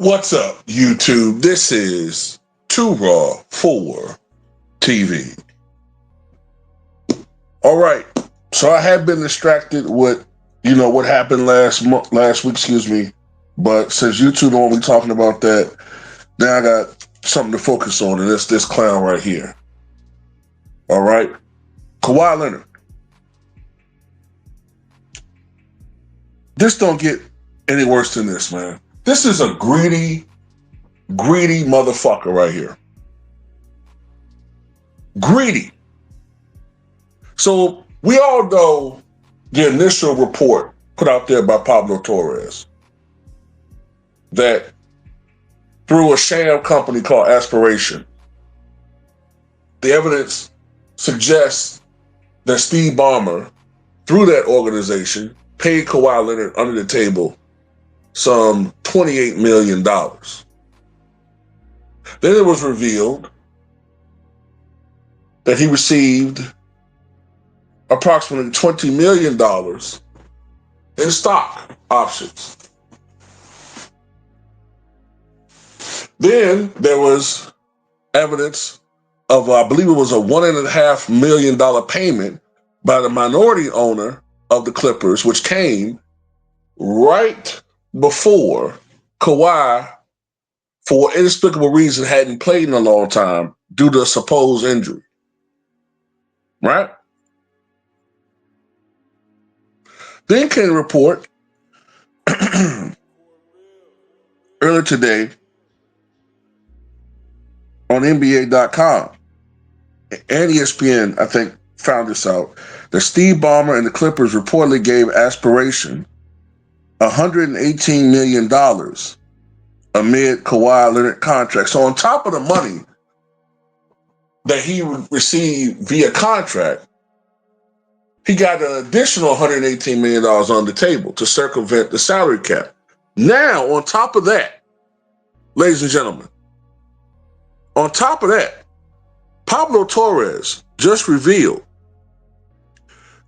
What's up, YouTube? This is Too Raw for TV. All right, so I have been distracted with, what happened last week, But since you two don't want me talking about that, now I got something to focus on, and it's this clown right here. All right, Kawhi Leonard. This don't get any worse than this, man. This is a greedy motherfucker right here. Greedy. So we all know the initial report put out there by Pablo Torres that through a sham company called Aspiration, the evidence suggests that Steve Ballmer, through that organization, paid Kawhi Leonard under the table some $28 million. Then it was revealed that he received approximately $20 million in stock options. Then there was evidence of, I believe it was a $1.5 million payment by the minority owner of the Clippers, which came right before Kawhi, for inexplicable reason, hadn't played in a long time due to a supposed injury. Right? Then came a report earlier today on NBA.com and ESPN, I think, found this out, that Steve Ballmer and the Clippers reportedly gave Aspiration $118 million amid Kawhi Leonard contract. So on top of the money that he received via contract, he got an additional $118 million on the table to circumvent the salary cap. Now, on top of that, ladies and gentlemen, on top of that, Pablo Torres just revealed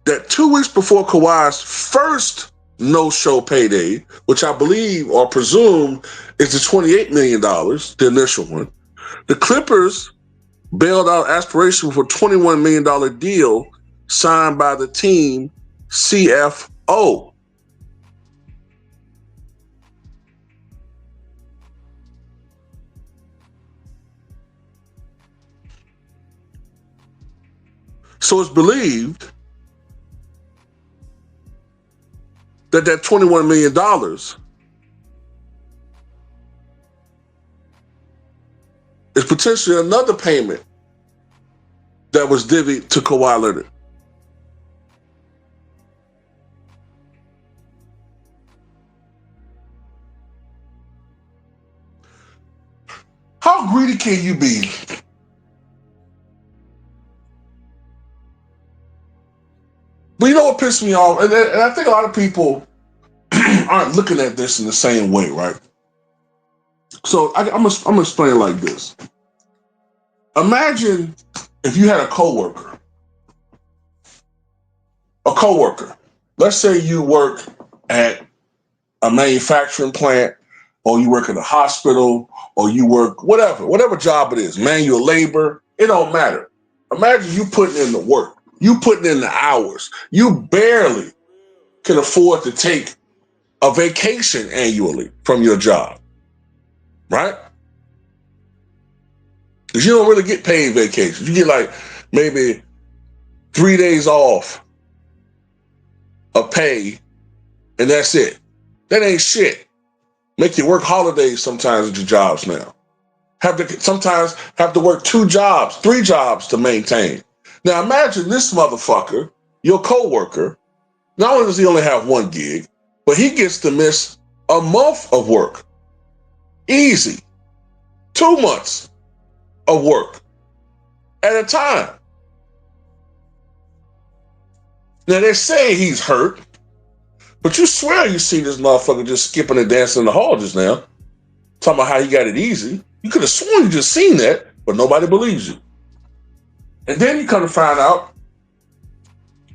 that 2 weeks before Kawhi's first no-show payday, which I believe or presume is the $28 million, the initial one, the Clippers bailed out Aspiration for a $21 million deal signed by the team CFO. So it's believed that $21 million is potentially another payment that was divvied to Kawhi Leonard. How greedy can you be? But you know what pissed me off? And I think a lot of people aren't looking at this in the same way, right? So I'm gonna explain it like this. Imagine if you had a coworker. Let's say you work at a manufacturing plant, or you work at a hospital, or you work whatever job it is, manual labor, it don't matter. Imagine you putting in the work, you putting in the hours. You barely can afford to take a vacation annually from your job, right? Because you don't really get paid vacations. You get like maybe 3 days off of pay, and that's it. That ain't shit. Make you work holidays sometimes at your jobs now. Sometimes have to work 2 jobs, 3 jobs to maintain. Now imagine this motherfucker, your coworker, not only does he only have 1 gig, but he gets to miss a month of work. Easy. 2 months of work at a time. Now they say he's hurt, but you swear you see this motherfucker just skipping and dancing in the hall just now, talking about how he got it easy. You could have sworn you just seen that, but nobody believes you. And then you come to find out,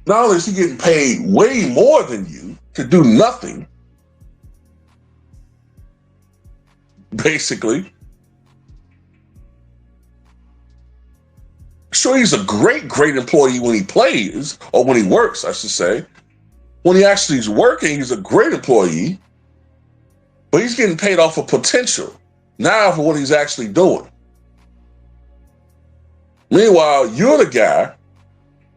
not only is he getting paid way more than you to do nothing, basically. Sure, he's a great employee when he plays, or when he works, I should say. When he actually is working, he's a great employee, but he's getting paid off of potential, not for what he's actually doing. Meanwhile, you're the guy,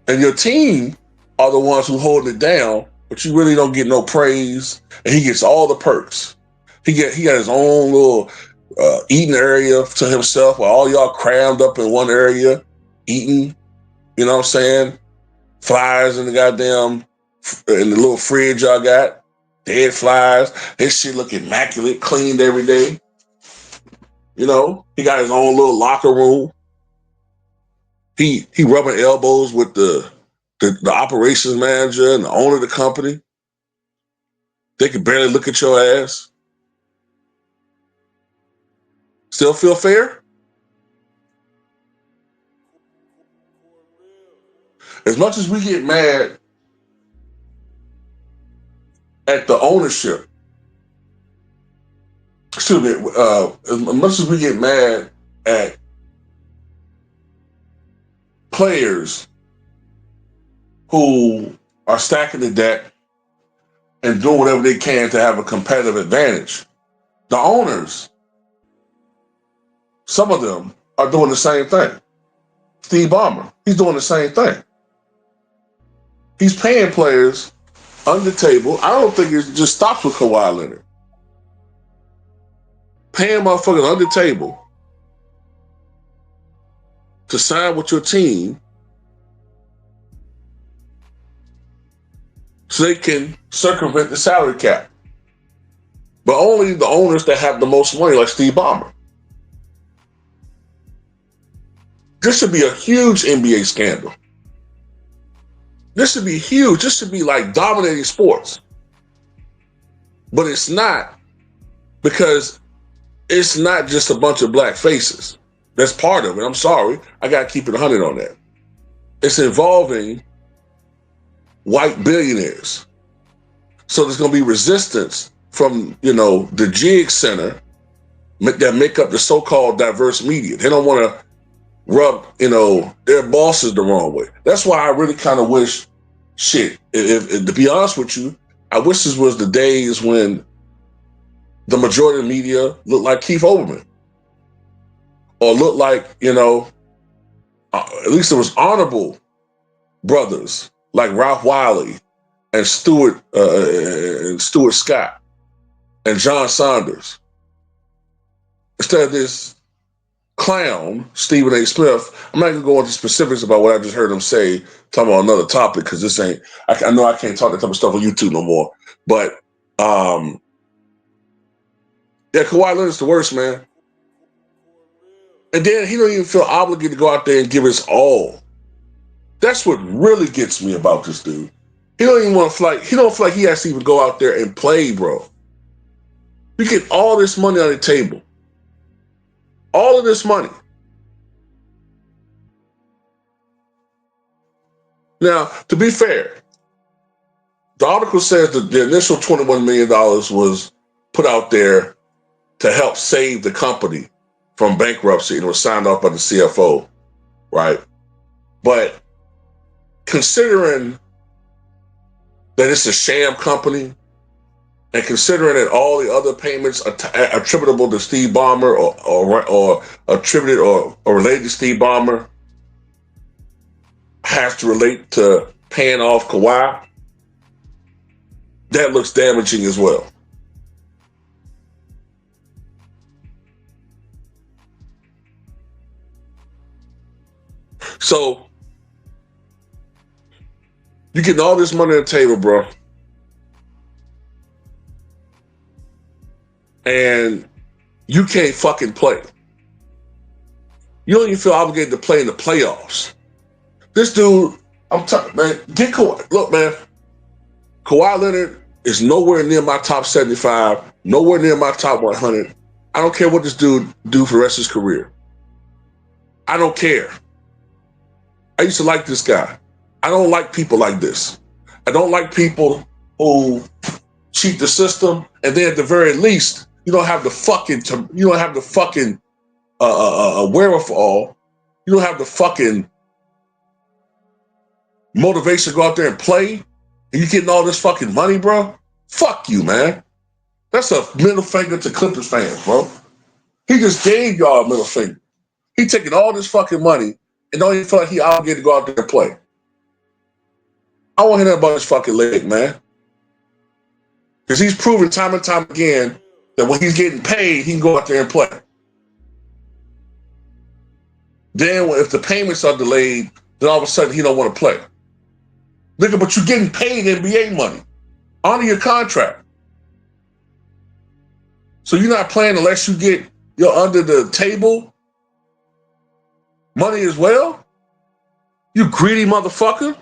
and your team are the ones who hold it down, but you really don't get no praise, and he gets all the perks. He got his own little eating area to himself, while all y'all crammed up in one area eating. You know what I'm saying? Flies in the goddamn in the little fridge y'all got. Dead flies. His shit look immaculate, cleaned every day. You know, he got his own little locker room. He rubbing elbows with the operations manager and the owner of the company. They can barely look at your ass. Still feel fair? As much as we get mad at the ownership, excuse me, as much as we get mad at players who are stacking the deck and doing whatever they can to have a competitive advantage, the owners, some of them are doing the same thing. Steve Ballmer, he's doing the same thing. He's paying players under the table. I don't think it just stops with Kawhi Leonard. Paying motherfuckers under the table to sign with your team so they can circumvent the salary cap. But only the owners that have the most money, like Steve Ballmer. This should be a huge NBA scandal. This should be huge. This should be like dominating sports. But it's not, because it's not just a bunch of black faces. That's part of it. I'm sorry. I got to keep it 100 on that. It's involving white billionaires. So there's going to be resistance from, the Jig Center that make up the so-called diverse media. They don't want to rub, their bosses the wrong way. That's why I really kind of wish, if to be honest with you, I wish this was the days when the majority of the media looked like Keith Olbermann, or looked like, at least there was honorable brothers like Ralph Wiley and Stuart Scott and John Saunders, instead of this clown, Stephen A. Smith. I'm not going to go into specifics about what I just heard him say, talking about another topic, because this ain't, I know I can't talk that type of stuff on YouTube no more. But, yeah, Kawhi Leonard's the worst, man. And then he don't even feel obligated to go out there and give his all. That's what really gets me about this dude. He don't even want to fly. He don't feel like he has to even go out there and play, bro. You get all this money on the table. All of this money. Now, to be fair, the article says that the initial $21 million was put out there to help save the company from bankruptcy, and it was signed off by the CFO, right? But considering that it's a sham company, and considering that all the other payments attributable to Steve Ballmer or attributed or related to Steve Ballmer has to relate to paying off Kawhi, that looks damaging as well. So you getting all this money on the table, bro, and you can't fucking play. You don't even feel obligated to play in the playoffs. This dude, I'm telling man, get Kawhi. Look, man, Kawhi Leonard is nowhere near my top 75, nowhere near my top 100. I don't care what this dude do for the rest of his career. I don't care. I used to like this guy. I don't like people like this. I don't like people who cheat the system, and then at the very least, You don't have the fucking. You don't have the fucking wherewithal. You don't have the fucking motivation to go out there and play, and you getting all this fucking money, bro. Fuck you, man. That's a middle finger to Clippers fans, bro. He just gave y'all a middle finger. He taking all this fucking money and don't even feel like he obligated to go out there and play. I want to hear that about his fucking leg, man. Because he's proven time and time again that when he's getting paid, he can go out there and play. Then if the payments are delayed, then all of a sudden he don't want to play. Nigga, but you're getting paid NBA money. Honor your contract. So you're not playing unless you get your under the table money as well? You greedy motherfucker.